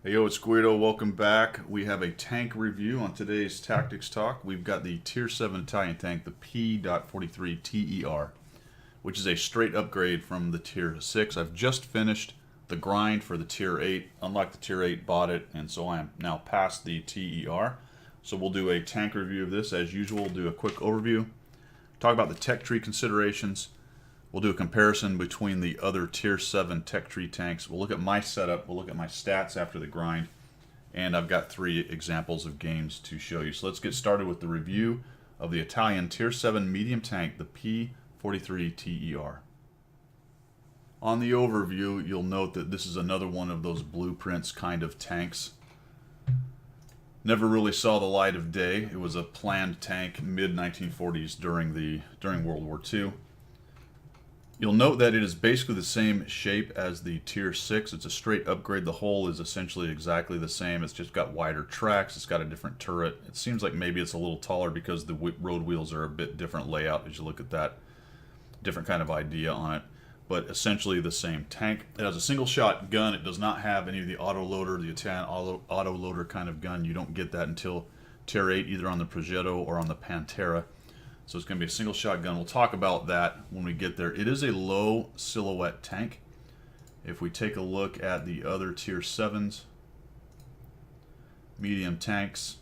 Hey yo, it's Guido. Welcome back. We have a tank review on today's Tactics Talk. We've got the Tier 7 Italian tank, the P.43 ter, which is a straight upgrade from the Tier 6. I've just finished the grind for the Tier 8. Unlike the Tier 8, bought it, and so I am now past the ter. So we'll do a tank review of this. As usual, we'll do a quick overview, talk about the tech tree considerations. We'll do a comparison between the other Tier 7 tech tree tanks. We'll look at my setup, we'll look at my stats after the grind, and I've got 3 examples of games to show you. So let's get started with the review of the Italian Tier 7 medium tank, the P.43 ter. On the overview, you'll note that this is another one of those blueprints kind of tanks. Never really saw the light of day. It was a planned tank mid-1940s during World War II. You'll note that it is basically the same shape as the Tier 6. It's a straight upgrade. The hull is essentially exactly the same. It's just got wider tracks. It's got a different turret. It seems like maybe it's a little taller because the road wheels are a bit different layout as you look at that. Different kind of idea on it. But essentially the same tank. It has a single shot gun. It does not have any of the auto loader, the Italian auto loader kind of gun. You don't get that until Tier 8, either on the Progetto or on the Pantera. So it's going to be a single shotgun. We'll talk about that when we get there. It is a low silhouette tank. If we take a look at the other Tier 7s, medium tanks,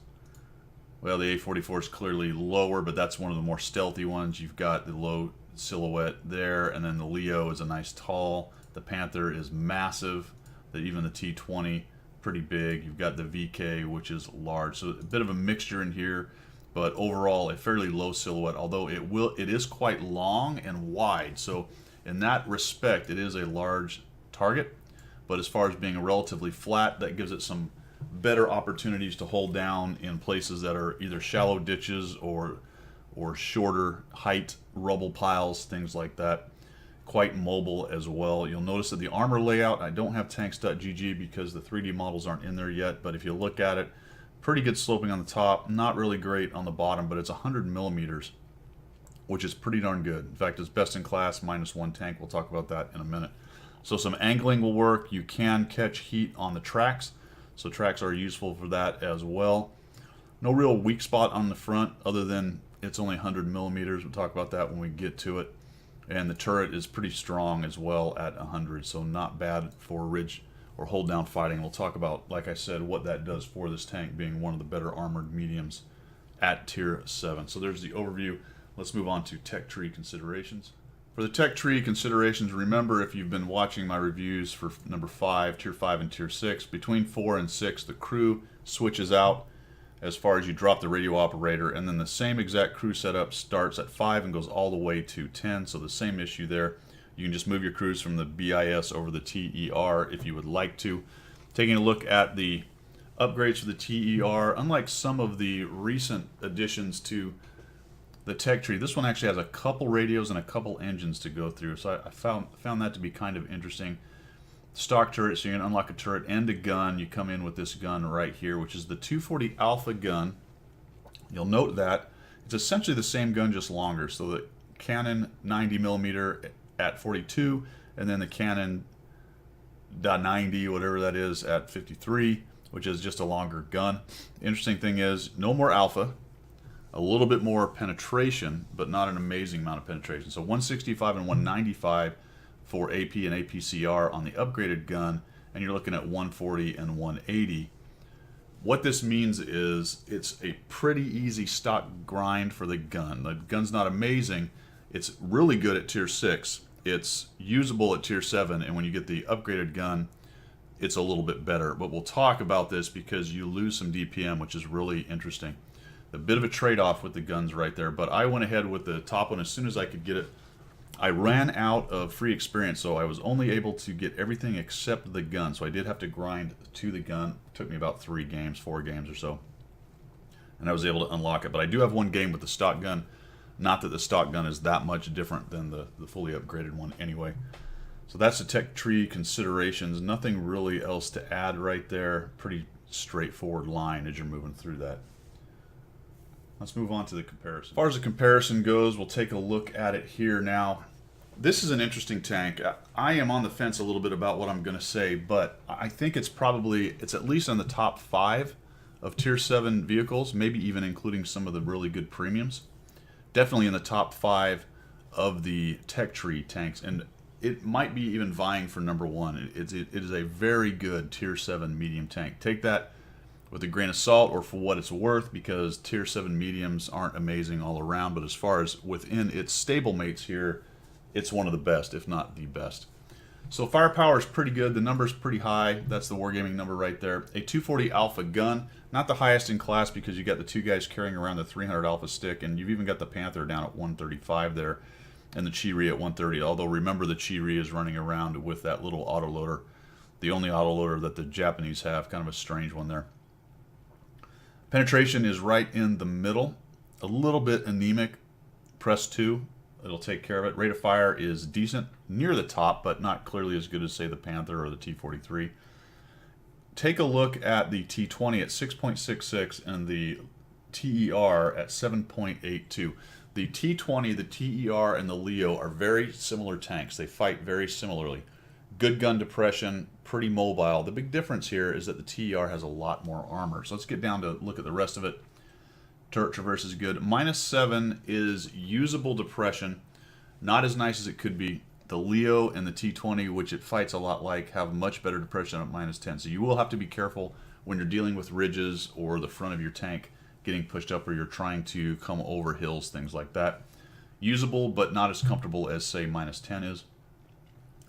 well, the A44 is clearly lower, but that's one of the more stealthy ones. You've got the low silhouette there, and then the Leo is a nice tall. The Panther is massive. Even the T20, pretty big. You've got the VK, which is large. So a bit of a mixture in here. But overall, a fairly low silhouette, although it is quite long and wide. So in that respect, it is a large target. But as far as being relatively flat, that gives it some better opportunities to hold down in places that are either shallow ditches or shorter height rubble piles, things like that. Quite mobile as well. You'll notice that the armor layout, I don't have tanks.gg because the 3D models aren't in there yet, but if you look at it, pretty good sloping on the top, not really great on the bottom, but it's 100 millimeters, which is pretty darn good. In fact, it's best in class, -1 tank. We'll talk about that in a minute. So some angling will work. You can catch heat on the tracks, so tracks are useful for that as well. No real weak spot on the front other than it's only 100 millimeters. We'll talk about that when we get to it. And the turret is pretty strong as well at 100, so not bad for ridge or hold down fighting. We'll talk about, like I said, what that does for this tank being one of the better armored mediums at Tier 7. So there's the overview. Let's move on to tech tree considerations. For the tech tree considerations, remember, if you've been watching my reviews for number 5, Tier 5 and Tier 6, between 4 and 6 the crew switches out as far as you drop the radio operator, and then the same exact crew setup starts at 5 and goes all the way to 10, so the same issue there. You can just move your crews from the BIS over the TER if you would like to. Taking a look at the upgrades for the TER, unlike some of the recent additions to the tech tree, this one actually has a couple radios and a couple engines to go through. So I found that to be kind of interesting. Stock turret, so you can unlock a turret and a gun. You come in with this gun right here, which is the 240 Alpha gun. You'll note that it's essentially the same gun, just longer. So the Canon 90mm at 42, and then the Canon .90, whatever that is, at 53, which is just a longer gun. The interesting thing is, no more alpha, a little bit more penetration, but not an amazing amount of penetration. So 165 and 195 for AP and APCR on the upgraded gun, and you're looking at 140 and 180. What this means is it's a pretty easy stock grind for the gun. The gun's not amazing. It's really good at Tier 6. It's usable at Tier 7, and when you get the upgraded gun, it's a little bit better. But we'll talk about this because you lose some DPM, which is really interesting. A bit of a trade-off with the guns right there, but I went ahead with the top one as soon as I could get it. I ran out of free experience, so I was only able to get everything except the gun, so I did have to grind to the gun. It took me about 3 games, 4 games or so, and I was able to unlock it. But I do have one game with the stock gun. Not that the stock gun is that much different than the fully upgraded one anyway. So that's the tech tree considerations. Nothing really else to add right there. Pretty straightforward line as you're moving through that. Let's move on to the comparison. As far as the comparison goes, we'll take a look at it here now. This is an interesting tank. I am on the fence a little bit about what I'm going to say, but I think it's at least in the top 5 of Tier 7 vehicles, maybe even including some of the really good premiums. Definitely in the top 5 of the tech tree tanks, and it might be even vying for number 1. It is a very good Tier 7 medium tank. Take that with a grain of salt or for what it's worth, because Tier 7 mediums aren't amazing all around, but as far as within its stablemates here, it's one of the best, if not the best. So firepower is pretty good. The number's pretty high. That's the Wargaming number right there. A 240 Alpha gun, not the highest in class because you got the 2 guys carrying around the 300 Alpha stick, and you've even got the Panther down at 135 there, and the Chi-Ri at 130. Although remember, the Chi-Ri is running around with that little autoloader, the only autoloader that the Japanese have. Kind of a strange one there. Penetration is right in the middle, a little bit anemic. Press 2. It'll take care of it. Rate of fire is decent, near the top, but not clearly as good as, say, the Panther or the T-43. Take a look at the T-20 at 6.66 and the TER at 7.82. The T-20, the TER, and the Leo are very similar tanks. They fight very similarly. Good gun depression, pretty mobile. The big difference here is that the TER has a lot more armor. So let's get down to look at the rest of it. Turret traverse is good. -7 is usable depression. Not as nice as it could be. The Leo and the T-20, which it fights a lot like, have much better depression at -10. So you will have to be careful when you're dealing with ridges or the front of your tank getting pushed up, or you're trying to come over hills, things like that. Usable, but not as comfortable as, say, -10 is.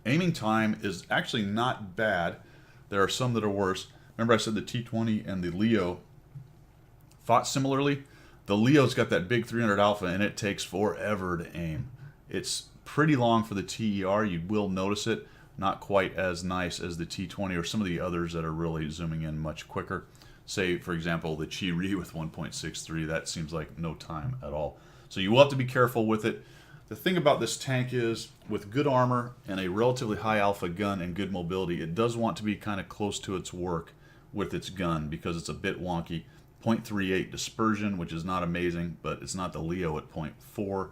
Aiming time is actually not bad. There are some that are worse. Remember I said the T-20 and the Leo fought similarly? The Leo's got that big 300 Alpha, and it takes forever to aim. It's pretty long for the TER. You will notice it. Not quite as nice as the T-20 or some of the others that are really zooming in much quicker. Say, for example, the Chi-Ri with 1.63. That seems like no time at all. So you will have to be careful with it. The thing about this tank is, with good armor and a relatively high alpha gun and good mobility, it does want to be kind of close to its work with its gun because it's a bit wonky. 0.38 dispersion, which is not amazing, but it's not the Leo at 0.4.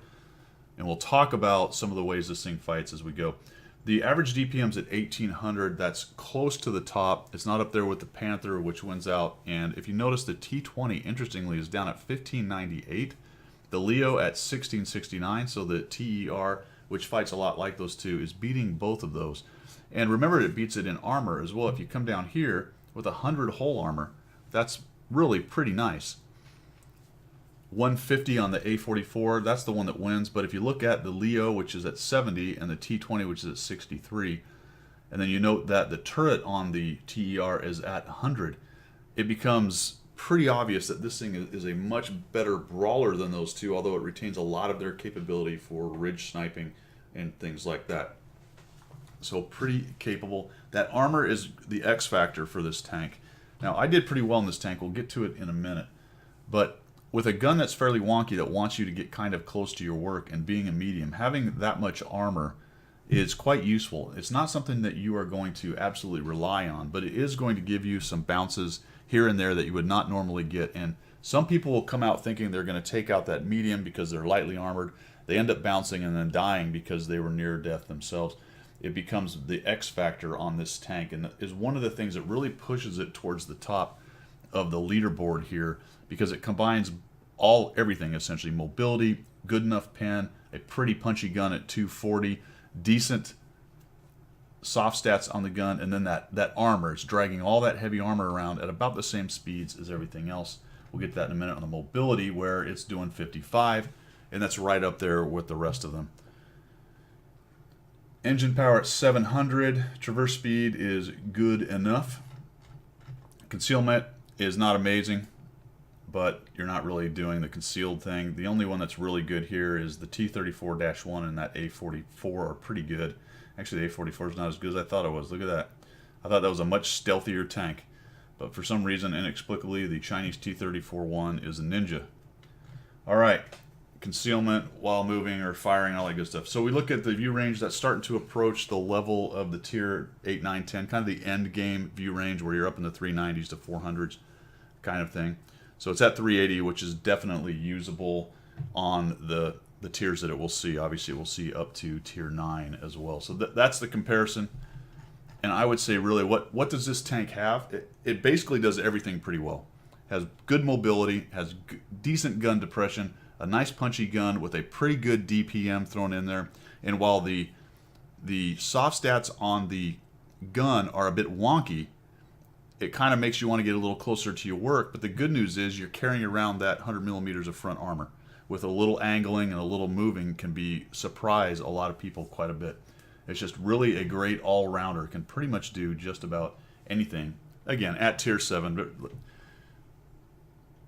And we'll talk about some of the ways this thing fights as we go. The average DPM's at 1800. That's close to the top. It's not up there with the Panther, which wins out. And if you notice, the T-20, interestingly, is down at 1598. The Leo at 1669. So the TER, which fights a lot like those two, is beating both of those. And remember, it beats it in armor as well. If you come down here with 100 hull armor, that's really pretty nice. 150 on the A44, that's the one that wins. But if you look at the Leo, which is at 70, and the T-20, which is at 63, and then you note that the turret on the TER is at 100, it becomes pretty obvious that this thing is a much better brawler than those two, although it retains a lot of their capability for ridge sniping and things like that. So pretty capable. That armor is the X factor for this tank. Now, I did pretty well in this tank. We'll get to it in a minute. But with a gun that's fairly wonky that wants you to get kind of close to your work, and being a medium, having that much armor is quite useful. It's not something that you are going to absolutely rely on, but it is going to give you some bounces here and there that you would not normally get. And some people will come out thinking they're going to take out that medium because they're lightly armored. They end up bouncing and then dying because they were near death themselves. It becomes the X factor on this tank, and is one of the things that really pushes it towards the top of the leaderboard here, because it combines everything essentially: mobility, good enough pen, a pretty punchy gun at 240, decent soft stats on the gun, and then that armor. It's dragging all that heavy armor around at about the same speeds as everything else. We'll get to that in a minute on the mobility, where it's doing 55, and that's right up there with the rest of them. Engine power at 700. Traverse speed is good enough. Concealment is not amazing, but you're not really doing the concealed thing. The only one that's really good here is the T-34-1 and that A44 are pretty good. Actually, the A44 is not as good as I thought it was. Look at that. I thought that was a much stealthier tank. But for some reason, inexplicably, the Chinese T-34-1 is a ninja. All right. Concealment while moving or firing, all that good stuff. So we look at the view range that's starting to approach the level of the tier 8, 9, 10, kind of the end game view range where you're up in the 390s to 400s kind of thing. So it's at 380, which is definitely usable on the the tiers that it will see. Obviously, it will see up to tier 9 as well. So that's the comparison. And I would say, really, what does this tank have? It basically does everything pretty well. Has good mobility, has decent gun depression, a nice punchy gun with a pretty good DPM thrown in there. And while the soft stats on the gun are a bit wonky, it kind of makes you want to get a little closer to your work. But the good news is you're carrying around that 100 millimeters of front armor. With a little angling and a little moving can surprise a lot of people quite a bit. It's just really a great all-rounder. Can pretty much do just about anything. Again, at tier 7, but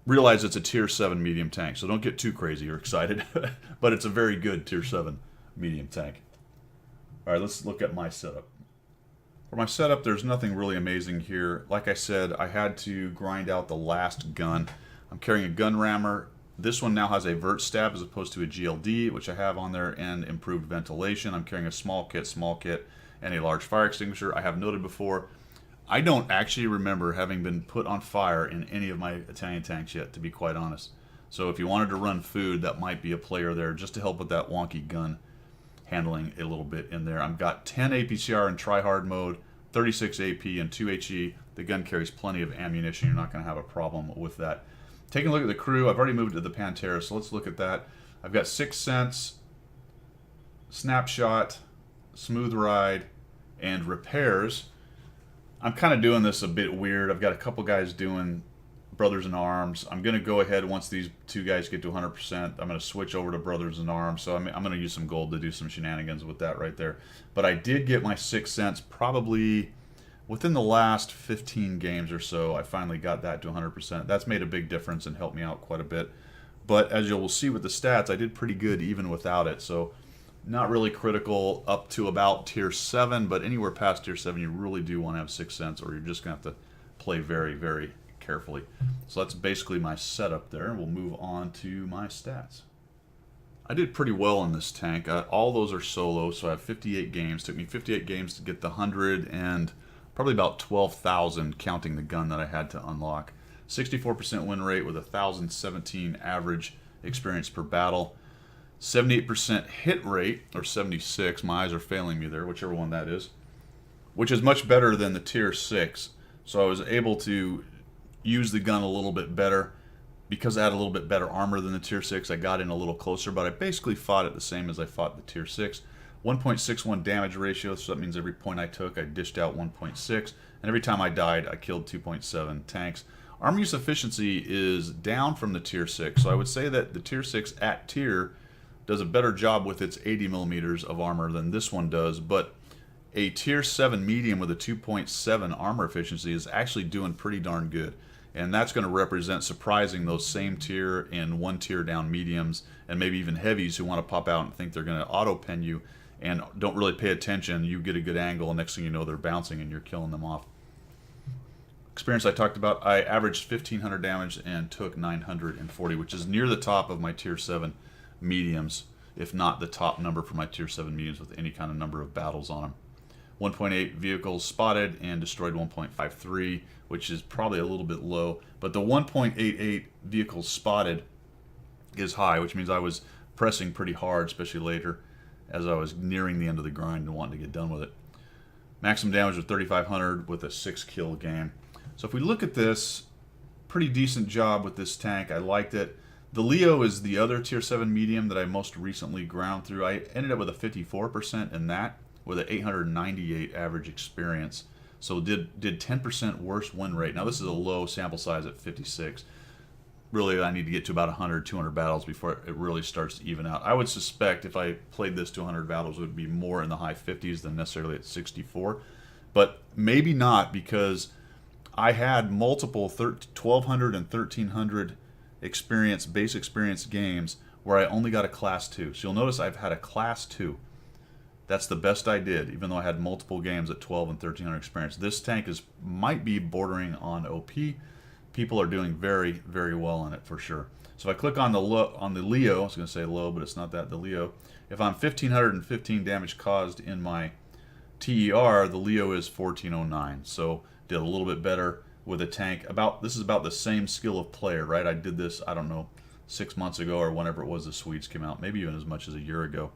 realize it's a tier 7 medium tank, so don't get too crazy or excited. But it's a very good tier 7 medium tank. All right, let's look at my setup. For my setup, there's nothing really amazing here. Like I said, I had to grind out the last gun. I'm carrying a gun rammer. This one now has a vert stab as opposed to a GLD, which I have on there, and improved ventilation. I'm carrying a small kit, and a large fire extinguisher. I have noted before, I don't actually remember having been put on fire in any of my Italian tanks yet, to be quite honest. So if you wanted to run food, that might be a player there, just to help with that wonky gun handling a little bit in there. I've got 10 APCR in try-hard mode, 36 AP, and 2 HE. The gun carries plenty of ammunition. You're not going to have a problem with that. Taking a look at the crew, I've already moved to the Pantera, so let's look at that. I've got 6 Sense, Snapshot, Smooth Ride, and Repairs. I'm kind of doing this a bit weird. I've got a couple guys doing Brothers in Arms. I'm going to go ahead once these two guys get to 100%. I'm going to switch over to Brothers in Arms, so I'm going to use some gold to do some shenanigans with that right there. But I did get my 6 Sense probably within the last 15 games or so. I finally got that to 100%. That's made a big difference and helped me out quite a bit. But as you will see with the stats, I did pretty good even without it. So not really critical up to about tier 7, but anywhere past tier 7, you really do want to have 6 Sense, or you're just going to have to play very, very carefully. So that's basically my setup there. We'll move on to my stats. I did pretty well in this tank. All those are solo, so I have 58 games. Took me 58 games to get the 100 and probably about 12,000 counting the gun that I had to unlock. 64% win rate with 1,017 average experience per battle. 78% hit rate, or 76, my eyes are failing me there, whichever one that is, which is much better than the tier 6. So I was able to use the gun a little bit better. Because I had a little bit better armor than the tier 6, I got in a little closer, but I basically fought it the same as I fought the tier 6. 1.61 damage ratio, so that means every point I took, I dished out 1.6, and every time I died, I killed 2.7 tanks. Armor use efficiency is down from the tier 6, so I would say that the tier 6 at tier does a better job with its 80 millimeters of armor than this one does, but a tier 7 medium with a 2.7 armor efficiency is actually doing pretty darn good. And that's going to represent surprising those same tier and 1 tier down mediums and maybe even heavies who want to pop out and think they're going to auto pen you and don't really pay attention. You get a good angle, and next thing you know, they're bouncing and you're killing them off. Experience I talked about, I averaged 1,500 damage and took 940, which is near the top of my tier 7 mediums, if not the top number for my tier 7 mediums with any kind of number of battles on them. 1.8 vehicles spotted and destroyed 1.53, which is probably a little bit low, but the 1.88 vehicles spotted is high, which means I was pressing pretty hard, especially later as I was nearing the end of the grind and wanting to get done with it. Maximum damage was 3,500 with a 6 kill game. So if we look at this, pretty decent job with this tank. I liked it. The Leo is the other tier 7 medium that I most recently ground through. I ended up with a 54% in that, with an 898 average experience. So did 10% worse win rate. Now this is a low sample size at 56. Really, I need to get to about 100, 200 battles before it really starts to even out. I would suspect if I played this to 100 battles, it would be more in the high 50s than necessarily at 64. But maybe not, because I had multiple 1,200 and 1,300 base experience games where I only got a class 2. So you'll notice I've had a class 2. That's the best I did, even though I had multiple games at 12 and 1,300 experience. This tank might be bordering on OP. People are doing very, very well in it for sure. So if I click on the Leo, I was going to say low, but it's not that, the Leo. If I'm 1,515 damage caused in my TER, the Leo is 1,409. So did a little bit better with a tank. This is about the same skill of player, right? I did this, I don't know, 6 months ago or whenever it was the Swedes came out, maybe even as much as a year ago.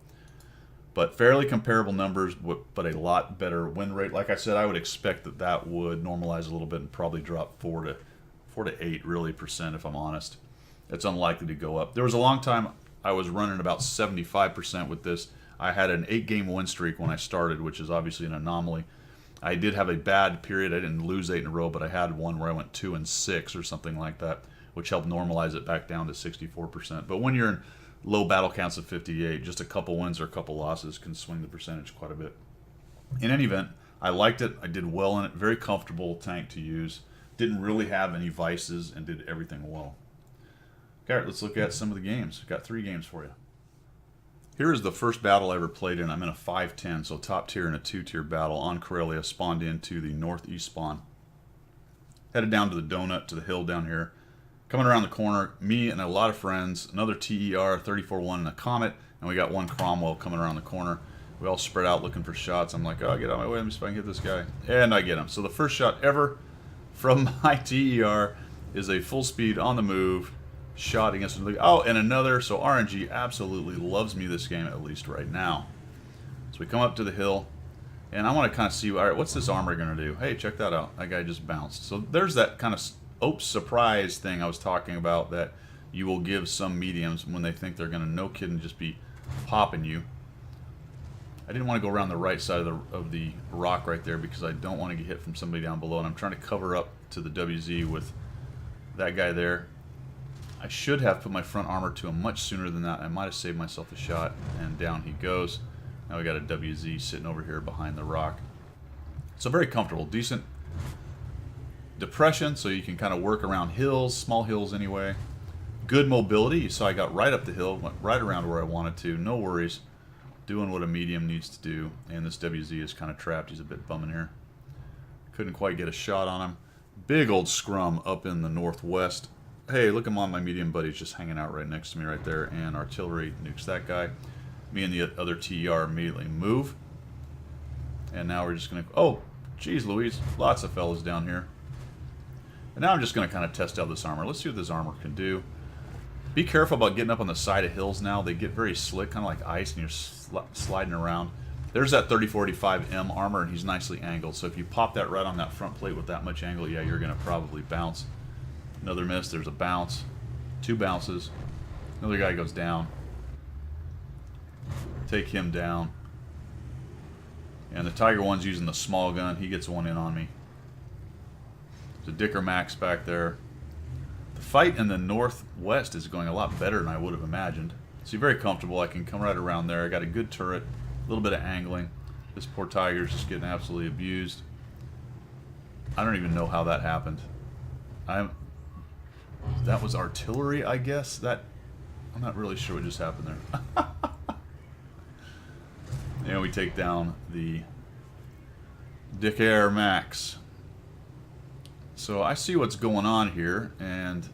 But fairly comparable numbers, but a lot better win rate. Like I said, I would expect that that would normalize a little bit and probably drop 4 to 8 really percent, if I'm honest. It's unlikely to go up. There was a long time I was running about 75% with this. I had an 8-game win streak when I started, which is obviously an anomaly. I did have a bad period. I didn't lose 8 in a row, but I had one where I went 2 and 6 or something like that, which helped normalize it back down to 64%. But when you're in low battle counts of 58, just a couple wins or a couple losses can swing the percentage quite a bit. In any event, I liked it. I did well in it. Very comfortable tank to use. Didn't really have any vices and did everything well. Okay, let's look at some of the games. Got 3 games for you. Here is the first battle I ever played in. I'm in a 5-10, so top tier in a 2-tier battle on Karelia. Spawned into the northeast spawn. Headed down to the donut, to the hill down here. Coming around the corner, me and a lot of friends, another TER, 34-1 and a Comet, and we got one Cromwell coming around the corner. We all spread out looking for shots. I'm like, oh, get out of my way, let me see if I can hit this guy. And I get him. So the first shot ever from my TER is a full speed on the move shot against the... Oh, and another. So RNG absolutely loves me this game, at least right now. So we come up to the hill, and I want to kind of see, all right, what's this armor going to do? Hey, check that out. That guy just bounced. So there's that kind of... oops, surprise thing I was talking about that you will give some mediums when they think they're going to, no kidding, just be popping you. I didn't want to go around the right side of the rock right there because I don't want to get hit from somebody down below, and I'm trying to cover up to the WZ with that guy there. I should have put my front armor to him much sooner than that. I might have saved myself a shot, and down he goes. Now we got a WZ sitting over here behind the rock. So very comfortable, decent depression, so you can kind of work around hills, small hills anyway. Good mobility. You saw I got right up the hill, went right around where I wanted to. No worries. Doing what a medium needs to do. And this WZ is kind of trapped. He's a bit bumming here. Couldn't quite get a shot on him. Big old scrum up in the northwest. Hey, look, I'm on my medium buddy's just hanging out right next to me right there. And artillery nukes that guy. Me and the other TER immediately move. And now we're just going to... Oh, geez Louise. Lots of fellas down here. And now I'm just going to kind of test out this armor. Let's see what this armor can do. Be careful about getting up on the side of hills now. They get very slick, kind of like ice, and you're sliding around. There's that 3045M armor, and he's nicely angled. So if you pop that right on that front plate with that much angle, yeah, you're going to probably bounce. Another miss. There's a bounce. 2 bounces. Another guy goes down. Take him down. And the Tiger One's using the small gun. He gets one in on me. The Dicker Max back there. The fight in the northwest is going a lot better than I would have imagined. So you're very comfortable. I can come right around there. I got a good turret, a little bit of angling. This poor Tiger's just getting absolutely abused. I don't even know how that happened. That was artillery, I guess. I'm not really sure what just happened there. And we take down the Dicker Max. So I see what's going on here, and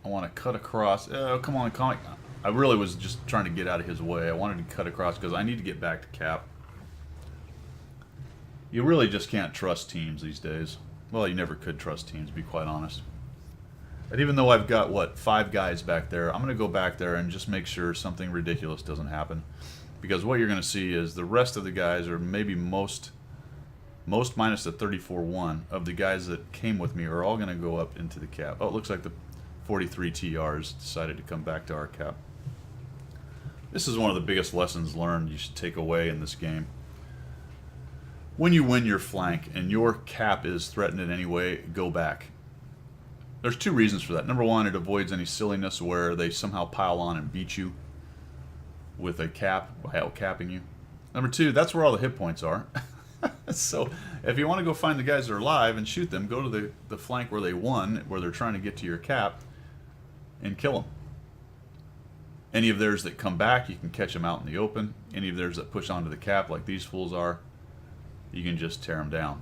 I want to cut across. Oh, come on, comic. I really was just trying to get out of his way. I wanted to cut across because I need to get back to cap. You really just can't trust teams these days. Well, you never could trust teams, to be quite honest. And even though I've got, what, 5 guys back there, I'm going to go back there and just make sure something ridiculous doesn't happen. Because what you're going to see is the rest of the guys, or maybe most minus the 34-1 of the guys that came with me, are all going to go up into the cap. Oh, it looks like the 43 TRs decided to come back to our cap. This is one of the biggest lessons learned you should take away in this game. When you win your flank and your cap is threatened in any way, go back. There's 2 reasons for that. Number 1, it avoids any silliness where they somehow pile on and beat you with a cap, by out-capping you. Number 2, that's where all the hit points are. So if you want to go find the guys that are alive and shoot them, go to the flank where they won, where they're trying to get to your cap, and kill them. Any of theirs that come back, you can catch them out in the open. Any of theirs that push onto the cap, like these fools are, you can just tear them down.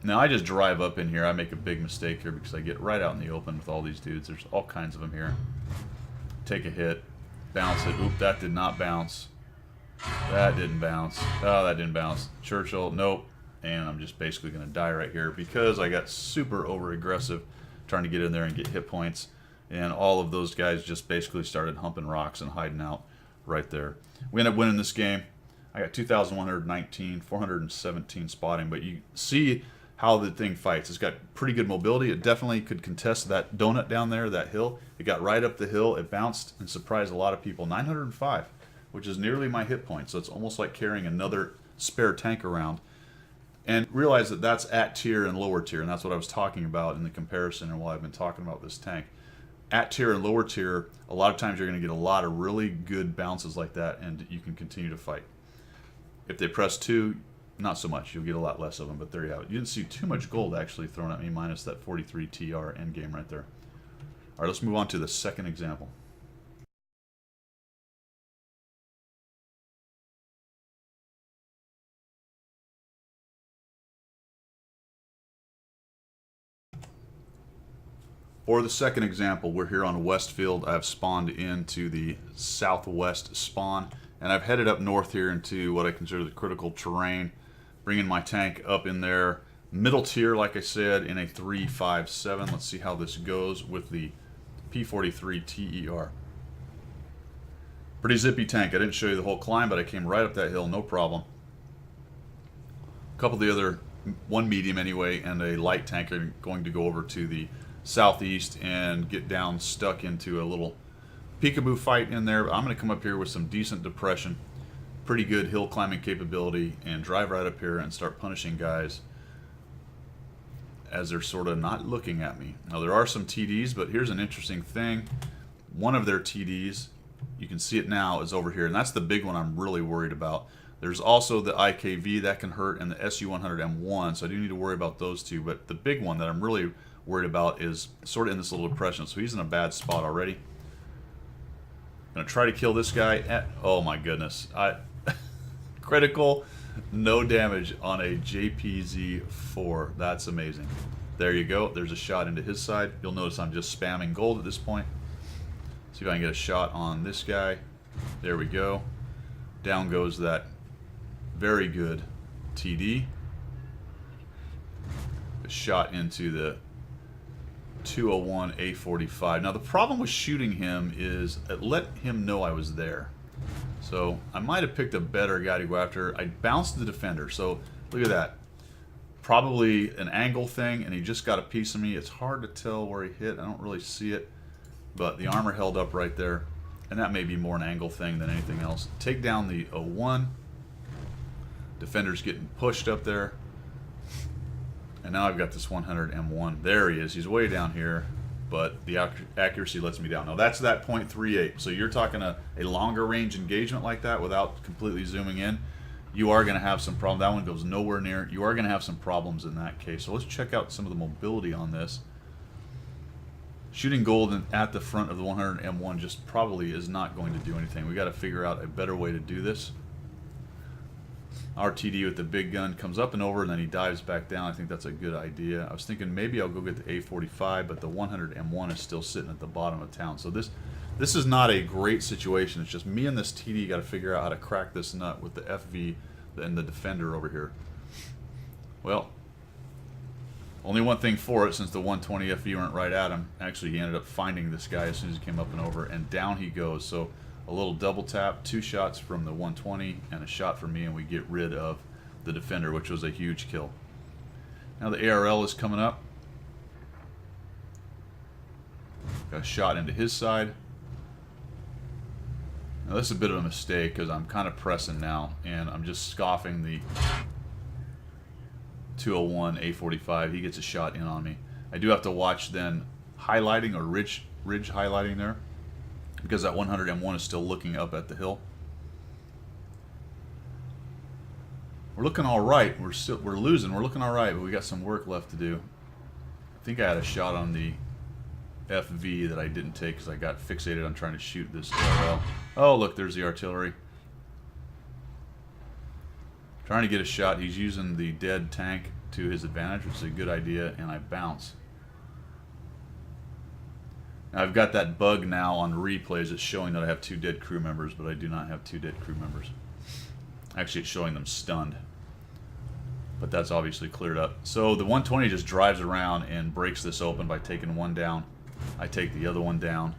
Now I just drive up in here. I make a big mistake here because I get right out in the open with all these dudes. There's all kinds of them here. Take a hit, bounce it. Oop, that did not bounce. That didn't bounce. Oh, that didn't bounce. Churchill, nope. And I'm just basically going to die right here because I got super over aggressive trying to get in there and get hit points. And all of those guys just basically started humping rocks and hiding out right there. We ended up winning this game. I got 2,119, 417 spotting, but you see how the thing fights. It's got pretty good mobility. It definitely could contest that donut down there, that hill. It got right up the hill. It bounced and surprised a lot of people. 905, which is nearly my hit point, so it's almost like carrying another spare tank around. And realize that that's at tier and lower tier, and that's what I was talking about in the comparison and while I've been talking about this tank. At tier and lower tier, a lot of times you're going to get a lot of really good bounces like that, and you can continue to fight. If they press 2, not so much. You'll get a lot less of them, but there you have it. You didn't see too much gold actually thrown at me, minus that 43 ter endgame right there. All right, let's move on to the second example. For the second example, we're here on Westfield. I've spawned into the southwest spawn, and I've headed up north here into what I consider the critical terrain, bringing my tank up in there. Middle tier, like I said, in a 357. Let's see how this goes with the P.43 ter. Pretty zippy tank. I didn't show you the whole climb, but I came right up that hill, no problem. A couple of the other, one medium anyway, and a light tank are going to go over to the southeast and get down stuck into a little peekaboo fight in there. But I'm going to come up here with some decent depression, pretty good hill climbing capability, and drive right up here and start punishing guys as they're sort of not looking at me. Now there are some TDs, but here's an interesting thing. One of their TDs, you can see it now, is over here, and that's the big one I'm really worried about. There's also the IKV that can hurt, and the SU-100M1, so I do need to worry about those two, but the big one that I'm really worried about is sort of in this little depression, so he's in a bad spot already. Gonna try to kill this guy. Oh my goodness. Critical, no damage on a JPZ-4. That's amazing. There you go. There's a shot into his side. You'll notice I'm just spamming gold at this point. See if I can get a shot on this guy. There we go. Down goes that very good TD. A shot into the 201 A45. Now the problem with shooting him is it let him know I was there. So I might have picked a better guy to go after. I bounced the defender, so look at that. Probably an angle thing, and he just got a piece of me. It's hard to tell where he hit. I don't really see it, but the armor held up right there, and that may be more an angle thing than anything else. Take down the 01. Defender's getting pushed up there. And now I've got this 100M1. There he is. He's way down here, but the accuracy lets me down. Now that's that .38. So you're talking a longer range engagement like that without completely zooming in. You are going to have some problem. That one goes nowhere near. You are going to have some problems in that case. So let's check out some of the mobility on this. Shooting gold at the front of the 100M1 just probably is not going to do anything. We got to figure out a better way to do this. Our TD with the big gun comes up and over, and then he dives back down. I think that's a good idea. I was thinking maybe I'll go get the A45, but the 100M1 is still sitting at the bottom of town. So this is not a great situation. It's just me and this TD got to figure out how to crack this nut with the FV and the defender over here. Well, only one thing for it, since the 120 FV went right at him. Actually, he ended up finding this guy as soon as he came up and over, and down he goes. So a little double tap, 2 shots from the 120 and a shot from me, and we get rid of the defender, which was a huge kill. Now the ARL is coming up. Got a shot into his side. Now this is a bit of a mistake because I'm kind of pressing now, and I'm just scoffing the 201 A45. He gets a shot in on me. I do have to watch then highlighting or ridge highlighting there, because that 100M1 is still looking up at the hill. We're looking all right. We're losing. We're looking all right, but we got some work left to do. I think I had a shot on the FV that I didn't take because I got fixated on trying to shoot this ARL. Oh, look, there's the artillery. Trying to get a shot. He's using the dead tank to his advantage, which is a good idea, and I bounce. Now, I've got that bug now on replays. It's showing that I have 2 dead crew members, but I do not have 2 dead crew members. Actually, it's showing them stunned. But that's obviously cleared up. So the 120 just drives around and breaks this open by taking one down. I take the other one down.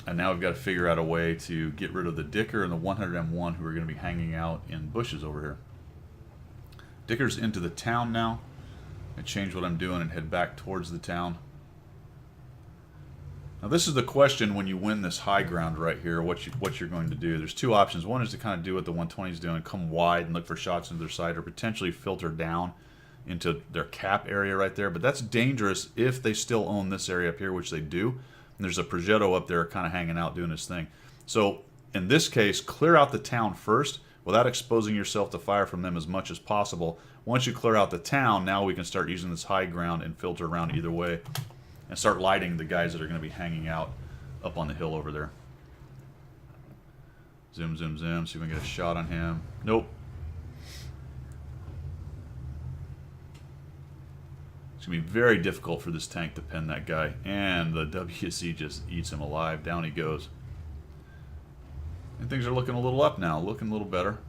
And now we've got to figure out a way to get rid of the Dicker and the 100M1 who are going to be hanging out in bushes over here. Dicker's into the town now. I change what I'm doing and head back towards the town. Now this is the question when you win this high ground right here, what you're going to do. There's two options. One is to kind of do what the 120 is doing, come wide and look for shots into their side, or potentially filter down into their cap area right there. But that's dangerous if they still own this area up here, which they do. And there's a Progetto up there kind of hanging out doing his thing. So in this case, clear out the town first without exposing yourself to fire from them as much as possible. Once you clear out the town, now we can start using this high ground and filter around either way and start lighting the guys that are going to be hanging out up on the hill over there. Zoom, zoom, zoom. See if we can get a shot on him. Nope. It's going to be very difficult for this tank to pin that guy. And the WC just eats him alive. Down he goes. And things are looking a little up now. Looking a little better.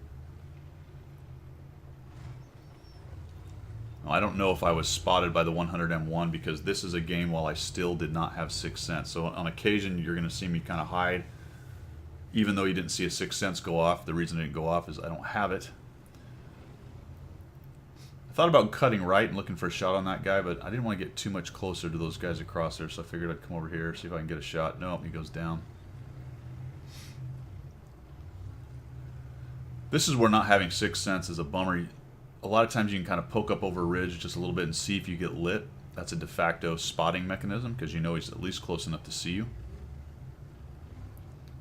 I don't know if I was spotted by the 100M1 because this is a game while I still did not have 6th Sense. So on occasion you're going to see me kind of hide. Even though you didn't see a 6th Sense go off. The reason it didn't go off is I don't have it. I thought about cutting right and looking for a shot on that guy, but I didn't want to get too much closer to those guys across there, so I figured I'd come over here, see if I can get a shot. Nope, he goes down. This is where not having 6th Sense is a bummer. A lot of times you can kind of poke up over a ridge just a little bit and see if you get lit. That's a de facto spotting mechanism because you know he's at least close enough to see you.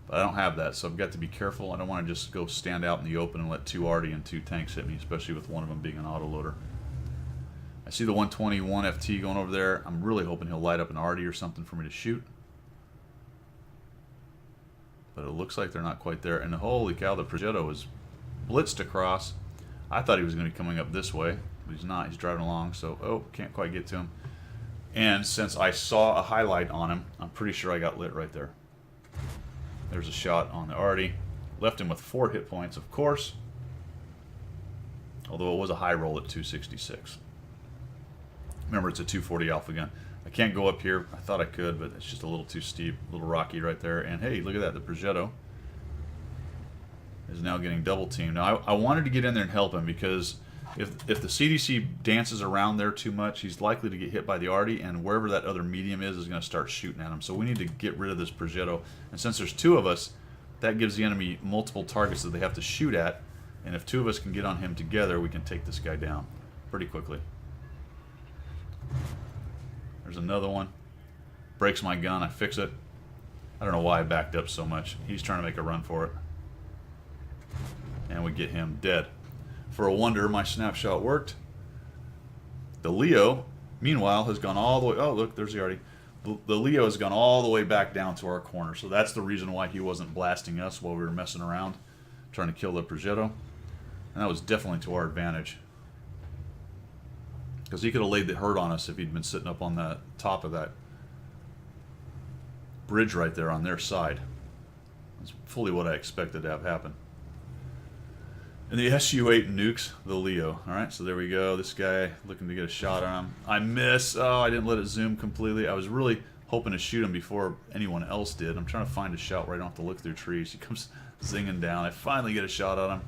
But I don't have that, so I've got to be careful. I don't want to just go stand out in the open and let two Arty and two tanks hit me, especially with one of them being an autoloader. I see the 121 FT going over there. I'm really hoping he'll light up an Arty or something for me to shoot. But it looks like they're not quite there. And holy cow, the Progetto is blitzed across. I thought he was going to be coming up this way, but he's not. He's driving along, so, oh, can't quite get to him. And since I saw a highlight on him, I'm pretty sure I got lit right there. There's a shot on the Arty. Left him with 4 hit points, of course. Although it was a high roll at 266. Remember, it's a 240 alpha gun. I can't go up here. I thought I could, but it's just a little too steep, a little rocky right there. And hey, look at that. The Progetto is now getting double teamed. Now, I wanted to get in there and help him because if the CDC dances around there too much, he's likely to get hit by the Arty, and wherever that other medium is going to start shooting at him. So we need to get rid of this Progetto. And since there's 2 of us, that gives the enemy multiple targets that they have to shoot at. And if 2 of us can get on him together, we can take this guy down pretty quickly. There's another one. Breaks my gun. I fix it. I don't know why I backed up so much. He's trying to make a run for it. And we get him dead. For a wonder, my snapshot worked. The Leo, meanwhile, has gone all the way... Oh, look, there's the Arty. The Leo has gone all the way back down to our corner. So that's the reason why he wasn't blasting us while we were messing around, trying to kill the Progetto. And that was definitely to our advantage. Because he could have laid the hurt on us if he'd been sitting up on the top of that bridge right there on their side. That's fully what I expected to have happen. And the SU-8 nukes the Leo. Alright, so there we go. This guy looking to get a shot on him. I miss. Oh, I didn't let it zoom completely. I was really hoping to shoot him before anyone else did. I'm trying to find a shot where I don't have to look through trees. He comes zinging down. I finally get a shot on him.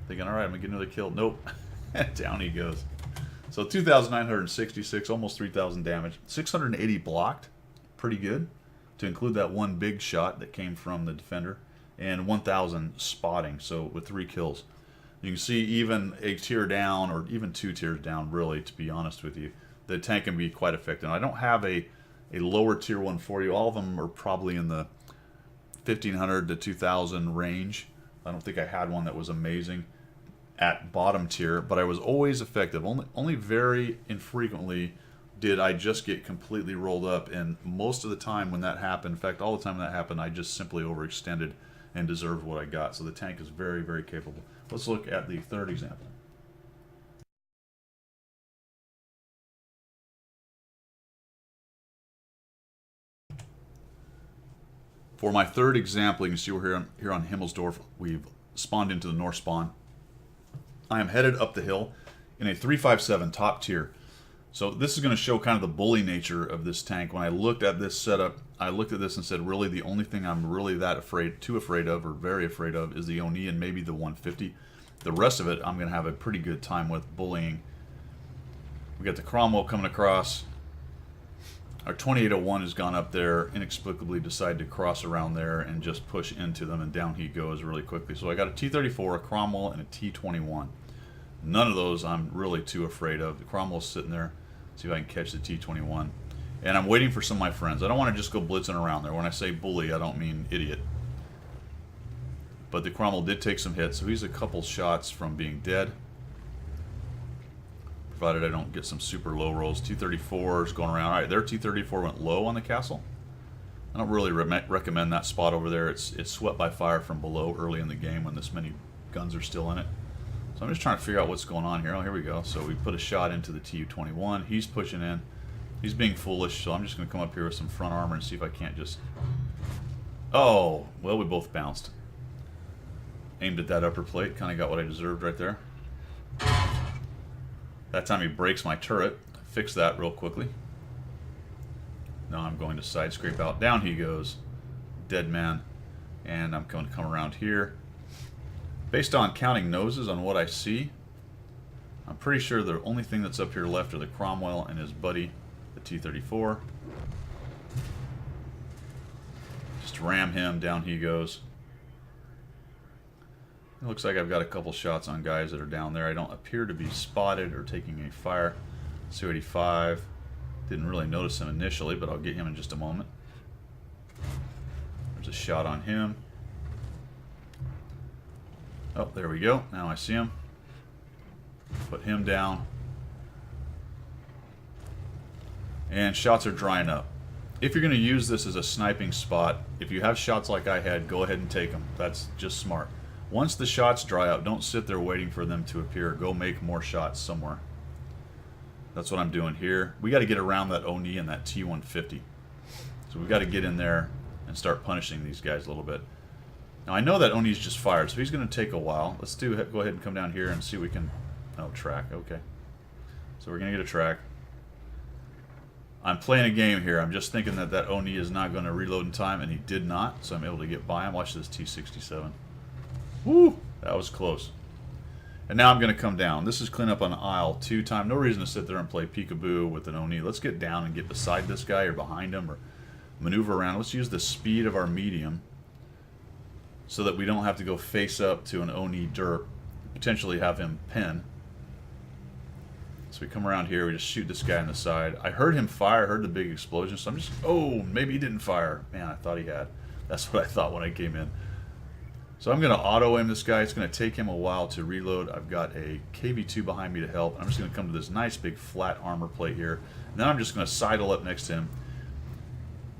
Thinking, alright, I'm going to get another kill. Nope. Down he goes. So 2,966, almost 3,000 damage. 680 blocked. Pretty good. To include that one big shot that came from the defender. And 1,000 spotting, so with 3 kills. You can see even a tier down, or even 2 tiers down, really, to be honest with you, the tank can be quite effective. I don't have a lower tier one for you. All of them are probably in the 1,500 to 2,000 range. I don't think I had one that was amazing at bottom tier, but I was always effective. Only very infrequently did I just get completely rolled up, and most of the time when that happened, in fact, all the time when that happened, I just simply overextended and deserved what I got. So the tank is very, very capable. Let's look at the third example. For my third example, you can see we're here on Himmelsdorf. We've spawned into the north spawn. I am headed up the hill in a 357 top tier. So this is going to show kind of the bully nature of this tank. When I looked at this setup, I looked at this and said, really, the only thing I'm really too afraid of, or very afraid of, is the Oni and maybe the 150. The rest of it, I'm going to have a pretty good time with bullying. We got the Cromwell coming across. Our 2801 has gone up there, inexplicably decided to cross around there and just push into them, and down he goes really quickly. So I got a T-34, a Cromwell, and a T-21. None of those I'm really too afraid of. The Cromwell's sitting there. See if I can catch the T-21. And I'm waiting for some of my friends. I don't want to just go blitzing around there. When I say bully, I don't mean idiot. But the Cromwell did take some hits, so he's a couple shots from being dead. Provided I don't get some super low rolls. T-34 is going around. All right, their T-34 went low on the castle. I don't really recommend that spot over there. It's swept by fire from below early in the game when this many guns are still in it. So I'm just trying to figure out what's going on here. Oh, here we go. So we put a shot into the Tu-21. He's pushing in. He's being foolish, so I'm just going to come up here with some front armor and see if I can't just... Oh, well, we both bounced. Aimed at that upper plate. Kind of got what I deserved right there. That time he breaks my turret. Fix that real quickly. Now I'm going to side scrape out. Down he goes. Dead man. And I'm going to come around here. Based on counting noses on what I see, I'm pretty sure the only thing that's up here left are the Cromwell and his buddy, the T-34. Just ram him, down he goes. It looks like I've got a couple shots on guys that are down there. I don't appear to be spotted or taking a fire. Su-85. Didn't really notice him initially, but I'll get him in just a moment. There's a shot on him. Oh, there we go. Now I see him. Put him down. And shots are drying up. If you're going to use this as a sniping spot, if you have shots like I had, go ahead and take them. That's just smart. Once the shots dry up, don't sit there waiting for them to appear. Go make more shots somewhere. That's what I'm doing here. We got to get around that Oni and that T-150. So we've got to get in there and start punishing these guys a little bit. Now I know that Oni's just fired, so he's going to take a while. Let's go ahead and come down here and see if we can... Oh, track. Okay. So we're going to get a track. I'm playing a game here. I'm just thinking that that Oni is not going to reload in time, and he did not, so I'm able to get by him. Watch this T-67. Woo! That was close. And now I'm going to come down. This is clean up on aisle 2 time. No reason to sit there and play peekaboo with an Oni. Let's get down and get beside this guy or behind him or maneuver around. Let's use the speed of our medium so that we don't have to go face up to an Oni derp, potentially have him pin. So we come around here, we just shoot this guy on the side. I heard him fire, I heard the big explosion, so I'm just, oh, maybe he didn't fire. Man, I thought he had. That's what I thought when I came in. So I'm going to auto aim this guy. It's going to take him a while to reload. I've got a KV-2 behind me to help. I'm just going to come to this nice big flat armor plate here. And then I'm just going to sidle up next to him.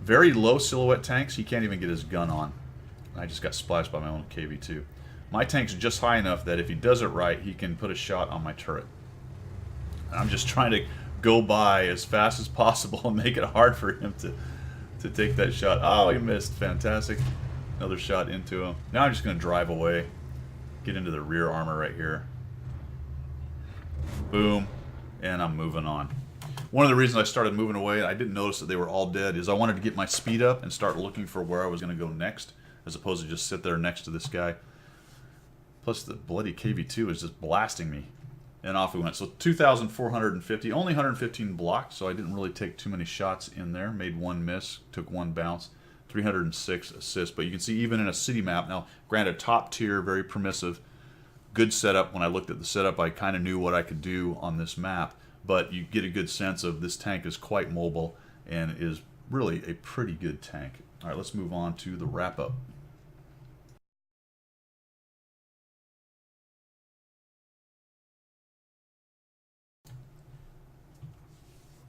Very low silhouette tanks, he can't even get his gun on. I just got splashed by my own KV-2. My tank's just high enough that if he does it right, he can put a shot on my turret. And I'm just trying to go by as fast as possible and make it hard for him to take that shot. Oh, he missed. Fantastic. Another shot into him. Now I'm just going to drive away. Get into the rear armor right here. Boom. And I'm moving on. One of the reasons I started moving away, and I didn't notice that they were all dead, is I wanted to get my speed up and start looking for where I was going to go next, as opposed to just sit there next to this guy. Plus the bloody KV-2 is just blasting me. And off we went. So 2,450, only 115 blocks, so I didn't really take too many shots in there. Made one miss, took one bounce. 306 assists, but you can see even in a city map, now granted top tier, very permissive, good setup. When I looked at the setup, I kind of knew what I could do on this map, but you get a good sense of this tank is quite mobile and is really a pretty good tank. All right, let's move on to the wrap-up.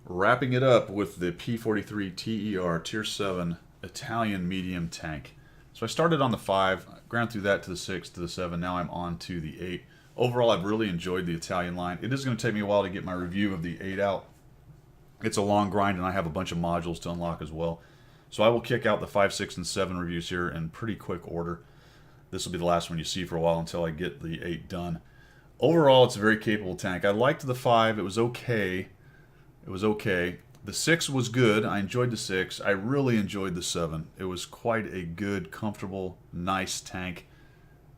Wrapping it up with the P.43 ter Tier 7 Italian medium tank. So I started on the 5, ground through that to the 6, to the 7, now I'm on to the 8. Overall, I've really enjoyed the Italian line. It is going to take me a while to get my review of the 8 out. It's a long grind, and I have a bunch of modules to unlock as well. So I will kick out the 5, 6, and 7 reviews here in pretty quick order. This will be the last one you see for a while until I get the 8 done. Overall, it's a very capable tank. I liked the 5. It was okay. It was okay. The 6 was good. I enjoyed the 6. I really enjoyed the 7. It was quite a good, comfortable, nice tank.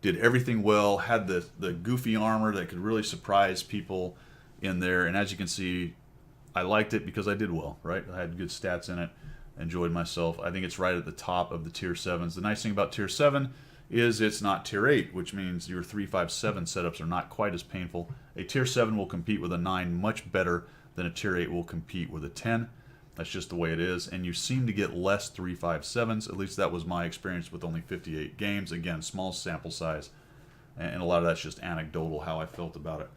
Did everything well. Had the goofy armor that could really surprise people in there. And as you can see, I liked it because I did well, right? I had good stats in it. Enjoyed myself. I think it's right at the top of the tier 7s. The nice thing about tier 7 is it's not tier 8, which means your 3, 5, 7 setups are not quite as painful. A tier 7 will compete with a 9 much better than a tier 8 will compete with a 10. That's just the way it is. And you seem to get less 3, 5, 7s. At least that was my experience with only 58 games. Again, small sample size. And a lot of that's just anecdotal how I felt about it.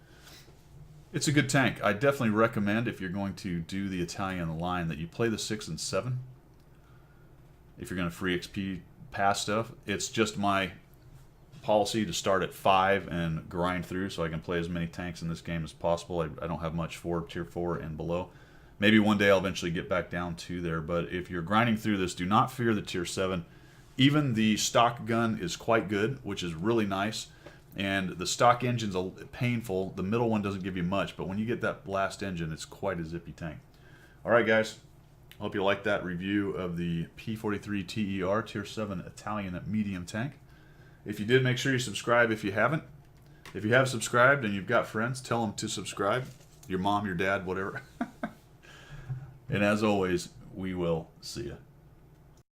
It's a good tank. I definitely recommend, if you're going to do the Italian line, that you play the 6 and 7. If you're going to free XP past stuff, it's just my policy to start at 5 and grind through so I can play as many tanks in this game as possible. I don't have much for tier 4 and below. Maybe one day I'll eventually get back down to there, but if you're grinding through this, do not fear the tier 7. Even the stock gun is quite good, which is really nice. And the stock engine's painful. The middle one doesn't give you much, but when you get that last engine, it's quite a zippy tank. All right, guys. Hope you liked that review of the P.43 ter Tier 7 Italian medium tank. If you did, make sure you subscribe if you haven't. If you have subscribed and you've got friends, tell them to subscribe. Your mom, your dad, whatever. And as always, we will see you.